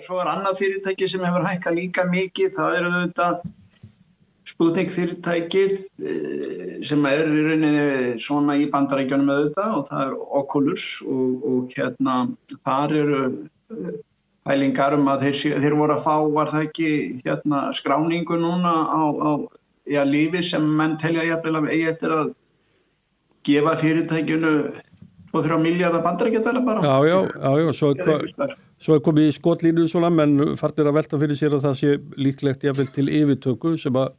svo annað fyrirtæki sem hefur hækkað líka mikið, það eru auðvitað Sputnik fyrirtækið sem í rauninni svona í Bandaríkjunum auðvitað og það er Oculus og þar eru pælingar að þeir voru að fá, var það ekki skráningu núna á lífi sem menn telja jafnvel að eigi eftir að gefa fyrirtækinu 2-3 milljarða bandaríkjadala bara. Já, svo komið í skotlínu svona, menn farnir að velta fyrir sér að það sé líklegt jafnvel til yfirtöku sem að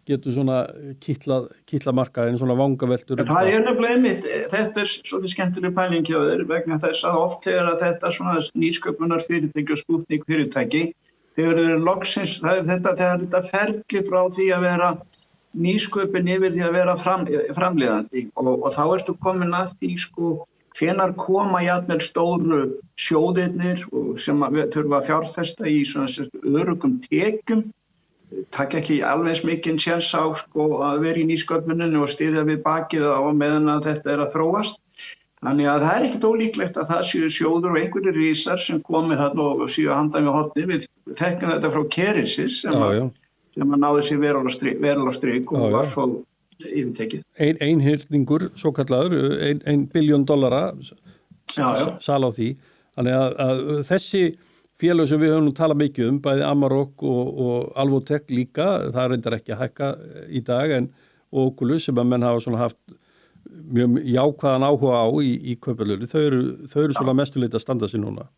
getur svona kitla markaðin, svona vangaveltur. Það er nefnilega einmitt, þetta er svolítið skemmtileg pæling hjá þér vegna þess að oft þegar að þetta svona nýsköpunar fyrirtæki og Sputnik fyrirtæki, þegar þeir eru loksins, þetta ferli frá því að vera nýsköpun yfir því að vera framleiðandi og þá ertu komin að því hvenær koma jafnvel stóru sjóðirnir sem þurfa að fjárfesta í svona öruggum tekjum, taka ekki alveg mikinn séns á að vera í nýsköpuninni og styðja við bakið á meðan að þetta er að þróast. Þannig að það er ekkert ólíklegt að það séu sjóður og einhverjir rísar sem komið þarna og séu handan við hornið. Við þekkjum þetta frá Kerecis sem að náði sér verulega strik og var svo yfirtekið. Einhyrningur, svo kallaður, $1 billion sal á því. Þannig að þessi félög sem við höfum nú talað mikið bæði Amarok og Alvotech líka, það reyndar ekki að hækka í dag en Oculus sem að menn hafa svona haft mjög jákvæðan áhuga á í kaupalölu, þau eru svona mestuleita að standa sig núna.